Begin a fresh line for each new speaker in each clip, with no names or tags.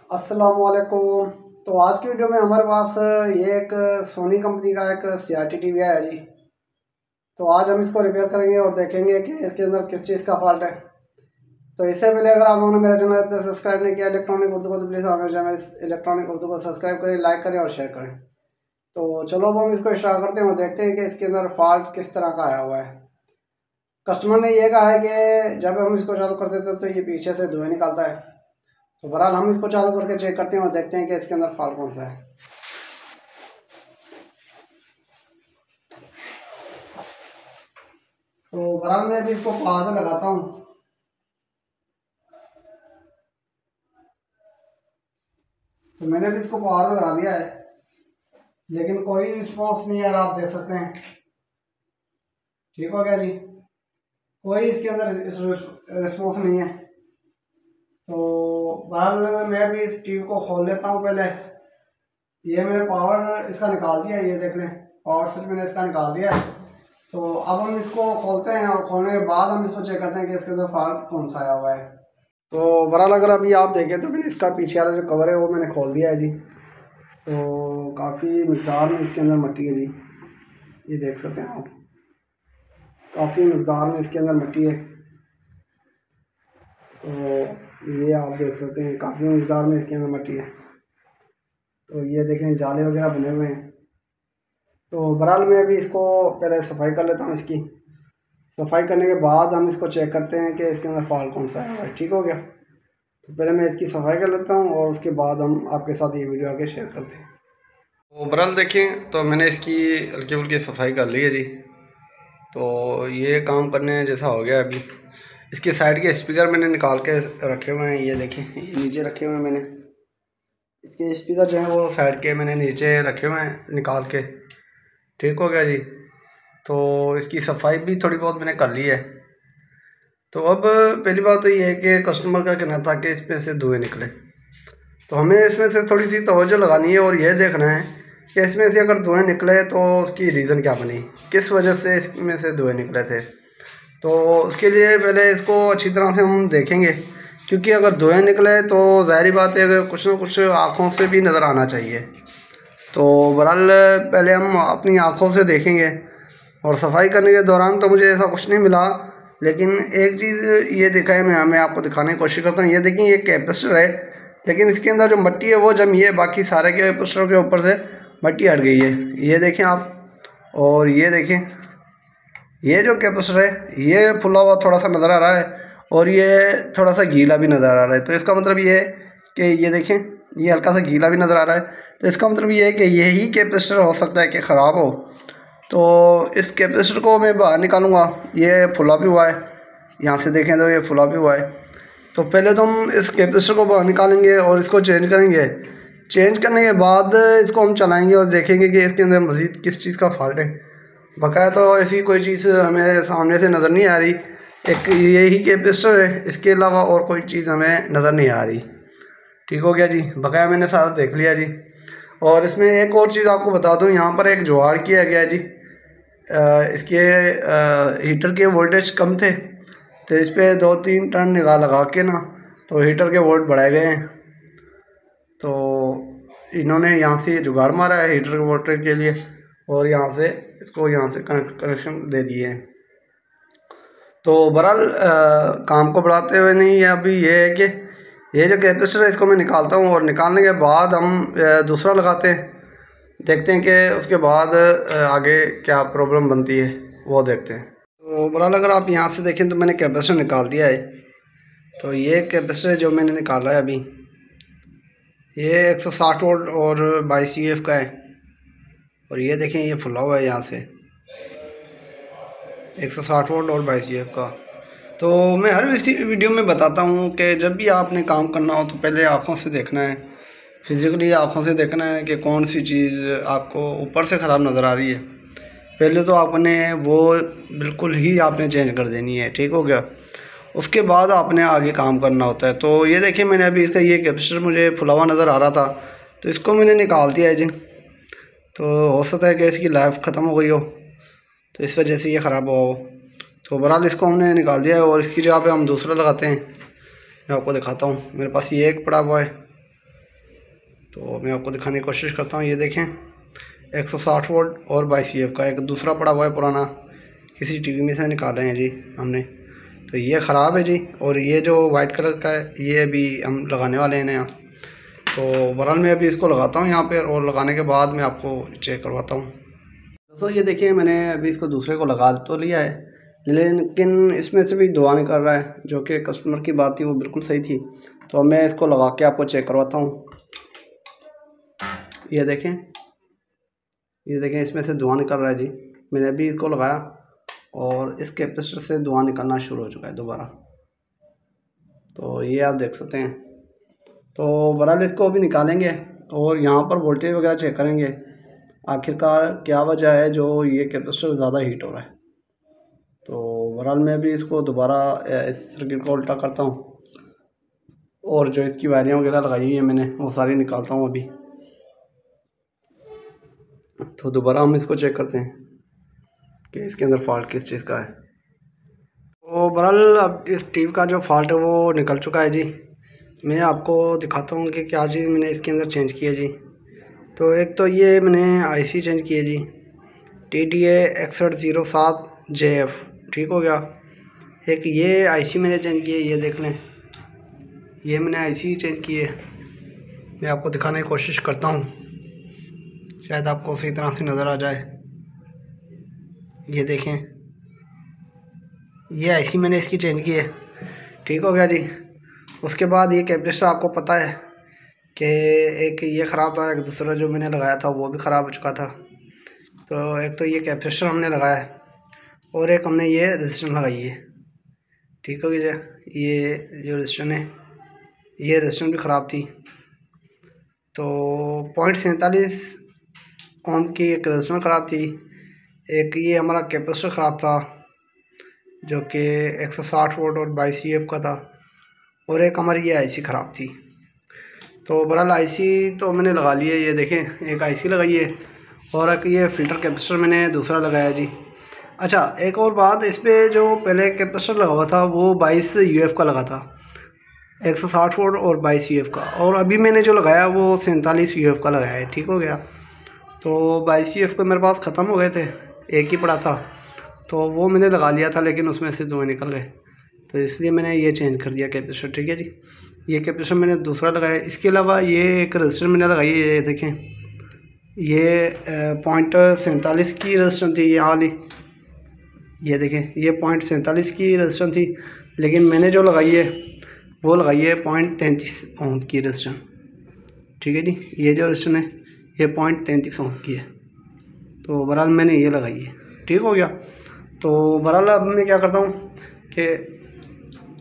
अस्सलामुअलैकुम। तो आज की वीडियो में हमारे पास ये एक सोनी कंपनी का एक CRT टीवी है जी। तो आज हम इसको रिपेयर करेंगे और देखेंगे कि इसके अंदर किस चीज़ का फॉल्ट है। तो इससे पहले अगर आप लोगों ने मेरा चैनल से सब्सक्राइब नहीं किया इलेक्ट्रॉनिक उर्दू को, तो प्लीज़ हमारे चैनल इलेक्ट्रॉनिक उर्दू को सब्सक्राइब करें, लाइक करें और शेयर करें। तो चलो अब हम इसको स्टार्ट करते हैं और देखते हैं कि इसके अंदर फॉल्ट किस तरह का आया हुआ है। कस्टमर ने ये कहा है कि जब हम इसको चालू करते थे तो ये पीछे से धुएं निकालता है। तो बहरहाल हम इसको चालू करके चेक करते हैं और देखते हैं कि इसके अंदर फॉल्ट कौन सा है। तो बहरहाल मैं अभी इसको पावर में लगाता हूँ। तो मैंने भी इसको पावर में लगा दिया है, लेकिन कोई रिस्पॉन्स नहीं आ रहा, आप देख सकते हैं। ठीक हो गया जी, कोई इसके अंदर रिस्पॉन्स नहीं है। तो बहरहाल मैं अभी इस टीवी को खोल लेता हूँ। पहले ये मैंने पावर इसका निकाल दिया है, ये देख लें, पावर स्विच मैंने इसका निकाल दिया है। तो अब हम इसको खोलते हैं और खोलने के बाद हम इसको चेक करते हैं कि इसके अंदर फॉल्ट कौन सा आया हुआ है। तो बहरहाल अगर अभी आप देखें तो मैंने इसका पीछे वाला जो कवर है वो मैंने खोल दिया है जी। तो काफ़ी मिकदार में इसके अंदर मट्टी है जी, ये देख सकते हैं आप, काफ़ी मिकदार में इसके अंदर मट्टी है। तो ये आप देख सकते हैं काफ़ी मिकदार में इसके अंदर मट्टी है। तो ये देखें जाले वगैरह बने हुए हैं। तो बहरहाल मैं अभी इसको पहले सफाई कर लेता हूँ। इसकी सफाई करने के बाद हम इसको चेक करते हैं कि इसके अंदर फॉल्ट कौन सा है। ठीक हो गया, तो पहले मैं इसकी सफाई कर लेता हूँ और उसके बाद हम आपके साथ ये वीडियो आगे शेयर करते हैं। तो बहरहाल देखें, तो मैंने इसकी हल्की फुल्की सफाई कर ली है जी। तो ये काम करने जैसा हो गया। अभी इसके साइड के स्पीकर मैंने निकाल के रखे हुए हैं, ये देखें, ये नीचे रखे हुए हैं मैंने। इसके स्पीकर जो हैं वो साइड के मैंने नीचे रखे हुए हैं निकाल के। ठीक हो गया जी। तो इसकी सफाई भी थोड़ी बहुत मैंने कर ली है। तो अब पहली बात तो ये है कि कस्टमर का कहना था कि इसमें से धुएँ निकले, तो हमें इसमें से थोड़ी सी तवज्जो लगानी है और यह देखना है कि इसमें से अगर धुएँ निकले तो उसकी रीज़न क्या बनी, किस वजह से इसमें से धुएँ निकले थे। तो उसके लिए पहले इसको अच्छी तरह से हम देखेंगे, क्योंकि अगर धुएँ निकले तो ज़ाहिर बात है अगर कुछ ना कुछ आँखों से भी नज़र आना चाहिए। तो बहरहाल पहले हम अपनी आँखों से देखेंगे और सफाई करने के दौरान तो मुझे ऐसा कुछ नहीं मिला, लेकिन एक चीज़ ये देखा है, मैं आपको दिखाने की कोशिश करता हूँ। ये देखिए, ये कैपेसिटर है, लेकिन इसके अंदर जो मट्टी है वो जमी है, बाकी सारे कैपेसिटर के ऊपर से मट्टी हट गई है, ये देखें आप। और ये देखें, ये जो कैपेसिटर है ये फुला हुआ थोड़ा सा नज़र आ रहा है और ये थोड़ा सा गीला भी नज़र आ रहा है। तो इसका मतलब ये है कि ये देखें, ये हल्का सा गीला भी नज़र आ रहा है। तो इसका मतलब ये है कि यही कैपेसिटर हो सकता है कि ख़राब हो। तो इस कैपेसिटर को मैं बाहर निकालूंगा। ये फुला भी हुआ है, यहाँ से देखें तो ये फुला भी हुआ है। तो पहले तो हम इस कैपेसिटर को बाहर निकालेंगे और इसको चेंज करेंगे। चेंज करने के बाद इसको हम चलाएंगे और देखेंगे कि इसके अंदर मज़ीद किस चीज़ का फॉल्ट है। बकाया तो ऐसी कोई चीज़ हमें सामने से नज़र नहीं आ रही, एक यही कैपेसिटर है, इसके अलावा और कोई चीज़ हमें नज़र नहीं आ रही। ठीक हो गया जी, बकाया मैंने सारा देख लिया जी। और इसमें एक और चीज़ आपको बता दूं, यहाँ पर एक जुगाड़ किया गया है जी। इसके हीटर के वोल्टेज कम थे, तो इस पर 2-3 टर्न निगाह लगा के ना तो हीटर के वोल्ट बढ़ाए गए हैं। तो इन्होंने यहाँ से जुगाड़ मारा है हीटर के वोल्टेज के लिए और यहाँ से इसको यहाँ से कनेक्शन दे दिए हैं। तो बहरहाल काम को बढ़ाते हुए नहीं है, अभी ये है कि ये जो कैपेसिटर है इसको मैं निकालता हूँ और निकालने के बाद हम दूसरा लगाते हैं, देखते हैं कि उसके बाद आगे क्या प्रॉब्लम बनती है वो देखते हैं। तो बहरहाल अगर आप यहाँ से देखें तो मैंने कैपेसिटर निकाल दिया है। तो ये कैपेसिटर जो मैंने निकाला है अभी, ये 160 वोल्ट और 22 CF का है। और ये देखें, ये फुला हुआ है यहाँ से, 160 वोल्ट और 22 CF का। तो मैं हर वीडियो में बताता हूँ कि जब भी आपने काम करना हो तो पहले आँखों से देखना है, फिज़िकली आँखों से देखना है कि कौन सी चीज़ आपको ऊपर से ख़राब नज़र आ रही है। पहले तो आपने वो बिल्कुल ही आपने चेंज कर देनी है। ठीक हो गया, उसके बाद आपने आगे काम करना होता है। तो ये देखिए, मैंने अभी इसका ये कैपेसिटर मुझे फुला हुआ नज़र आ रहा था, तो इसको मैंने निकाल दिया है जी। तो हो सकता है कि इसकी लाइफ ख़त्म हो गई हो, तो इस वजह से ये ख़राब हुआ हो। तो बहरहाल इसको हमने निकाल दिया है और इसकी जगह पे हम दूसरा लगाते हैं। मैं आपको दिखाता हूँ, मेरे पास ये एक पड़ा हुआ है तो मैं आपको दिखाने की कोशिश करता हूँ। ये देखें 160 वोल्ट और 22 EF का एक दूसरा पड़ा हुआ है पुराना, किसी टीवी में से निकाले हैं जी हमने। तो ये ख़राब है जी, और ये जो वाइट कलर का है ये अभी हम लगाने वाले हैं नया। तो बहरहाल मैं अभी इसको लगाता हूँ यहाँ पे, और लगाने के बाद मैं आपको चेक करवाता हूँ। दोस्तों ये देखिए मैंने अभी इसको दूसरे को लगा तो लिया है, लेकिन इसमें से भी धुआं निकल रहा है, जो कि कस्टमर की बात थी वो बिल्कुल सही थी। तो मैं इसको लगा के आपको चेक करवाता हूँ। ये देखें, ये देखें इसमें से धुआं निकल रहा है जी। मैंने अभी इसको लगाया और इस कैपेसिटर से धुआं निकलना शुरू हो चुका है दोबारा। तो ये आप देख सकते हैं। तो बहरहाल इसको अभी निकालेंगे और यहाँ पर वोल्टेज वगैरह चेक करेंगे, आखिरकार क्या वजह है जो ये कैपेसिटर ज़्यादा हीट हो रहा है। तो बहरहाल मैं भी इसको दोबारा इस सर्किट को उल्टा करता हूँ, और जो इसकी वायरिंग वगैरह लगाई हुई है मैंने वो सारी निकालता हूँ अभी। तो दोबारा हम इसको चेक करते हैं कि इसके अंदर फॉल्ट किस चीज़ का है। तो बहरहाल अब इस टीवी का जो फॉल्ट है वो निकल चुका है जी। मैं आपको दिखाता हूँ कि क्या चीज़ मैंने इसके अंदर चेंज की है जी। तो एक तो ये मैंने आईसी चेंज की है जी, TDA 6107JF, ठीक हो गया। एक ये आईसी मैंने चेंज की है, ये देख लें, ये मैंने आईसी चेंज की है। मैं आपको दिखाने की कोशिश करता हूँ, शायद आपको सही तरह से नज़र आ जाए। ये देखें, ये आईसी मैंने इसकी चेंज की है, ठीक हो गया जी। उसके बाद ये कैपेसिटर आपको पता है कि एक ये ख़राब था, एक दूसरा जो मैंने लगाया था वो भी ख़राब हो चुका था। तो एक तो ये कैपेसिटर हमने लगाया है और एक हमने ये रेजिस्टेंस लगाई है, ठीक हो गया। ये जो रेजिस्टेंस है, ये रेजिस्टेंस भी ख़राब थी। तो 0.47 ओम की एक रेजिस्टेंस ख़राब थी, एक ये हमारा कैपेसिटर ख़राब था जो कि 160 वोल्ट और 22 EF का था, और एक हमारी ये आईसी ख़राब थी। तो बहरहाल आईसी तो मैंने लगा ली है, ये देखें एक आईसी लगाई है, और एक ये फ़िल्टर कैपेसिटर मैंने दूसरा लगाया जी। अच्छा एक और बात, इस पर जो पहले कैपेसिटर लगा हुआ था वो 22 UF का लगा था, 160 वोल्ट और 22 UF का, और अभी मैंने जो लगाया वो 47 UF का लगाया है, ठीक हो गया। तो 22 UF के मेरे पास ख़त्म हो गए थे, एक ही पड़ा था, तो वो मैंने लगा लिया था, लेकिन उसमें से धुएँ निकल गए, तो इसलिए मैंने ये चेंज कर दिया कैपेसिटर, ठीक है जी। ये कैपेसिटर मैंने दूसरा लगाया। इसके अलावा ये एक रजिस्टर मैंने लगाई है, ये देखें, ये 0.47 की रजिस्टर थी ये वाली, ये देखें ये 0.47 की रजिस्टर थी, लेकिन मैंने जो लगाई है वो लगाई है 0.33 ओम की रजिस्टर, ठीक है जी। ये जो रजिस्टर है ये 0.33 ओम की है। तो बहरहाल मैंने ये लगाई है, ठीक हो गया। तो बहरहाल अब मैं क्या करता हूँ कि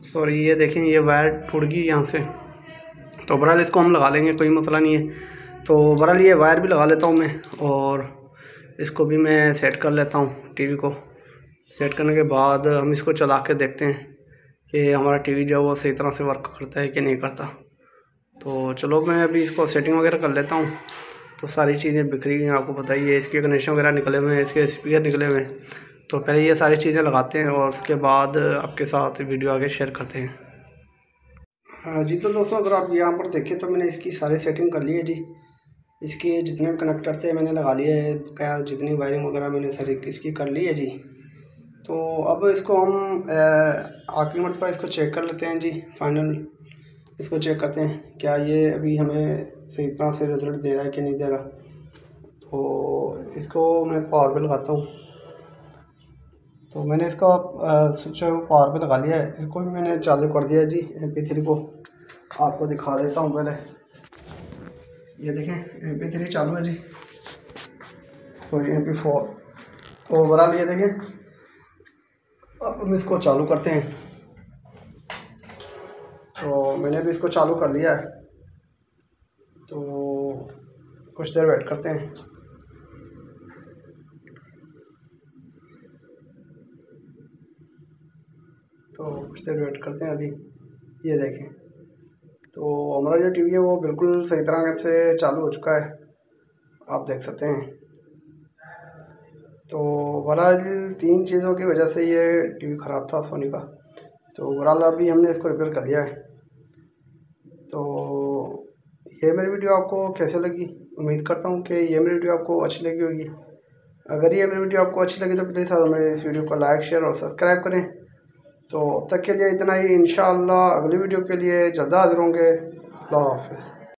सॉरी, ये देखें ये वायर टूट गई यहाँ से, तो बहरहाल इसको हम लगा लेंगे, कोई मसला नहीं है। तो बहरहाल ये वायर भी लगा लेता हूँ मैं, और इसको भी मैं सेट कर लेता हूँ। टीवी को सेट करने के बाद हम इसको चला के देखते हैं कि हमारा टीवी जो है वो सही तरह से वर्क करता है कि नहीं करता। तो चलो मैं अभी इसको सेटिंग वगैरह कर लेता हूँ। तो सारी चीज़ें बिखरी हुई हैं, आपको बताइए, इसके कनेक्शन वगैरह निकले हुए हैं, इसके स्पीकर निकले हुए हैं। तो पहले ये सारी चीज़ें लगाते हैं और उसके बाद आपके साथ वीडियो आगे शेयर करते हैं। हाँ जी, तो दोस्तों अगर आप यहाँ पर देखें तो मैंने इसकी सारी सेटिंग कर ली है जी। इसके जितने भी कनेक्टर थे मैंने लगा लिए है, क्या जितनी वायरिंग वगैरह मैंने सारी इसकी कर ली है जी। तो अब इसको हम आखिरी मरतबा इसको चेक कर लेते हैं जी, फाइनल इसको चेक करते हैं क्या ये अभी हमें सही तरह से रिज़ल्ट दे रहा है कि नहीं दे रहा। तो इसको मैं पावर पे लगाता हूँ। तो मैंने इसका स्विच पावर पे लगा लिया है, इसको भी मैंने चालू कर दिया है जी। MP3 को आपको दिखा देता हूँ पहले, ये देखें MP3 चालू है जी, सॉरी MP4। तो बहरहाल ये देखें, अब हम इसको चालू करते हैं। तो मैंने भी इसको चालू कर दिया है, तो कुछ देर वेट करते हैं। तो कुछ देर वेट करते हैं अभी। ये देखें, तो हमारा जो टीवी है वो बिल्कुल सही तरह से चालू हो चुका है, आप देख सकते हैं। तो बहरहाल 3 चीज़ों की वजह से ये टीवी ख़राब था सोनी का। तो बहरहाल अभी हमने इसको रिपेयर कर लिया है। तो ये मेरी वीडियो आपको कैसे लगी। उम्मीद करता हूँ कि ये मेरी वीडियो आपको अच्छी लगी होगी। अगर ये मेरी वीडियो आपको अच्छी लगी तो प्लीज़ आप मेरे इस वीडियो को लाइक शेयर और सब्सक्राइब करें। तो अब तक के लिए इतना ही। इंशाअल्लाह अगली वीडियो के लिए जल्द हाजिर होंगे। अल्लाह हाफ़िज़।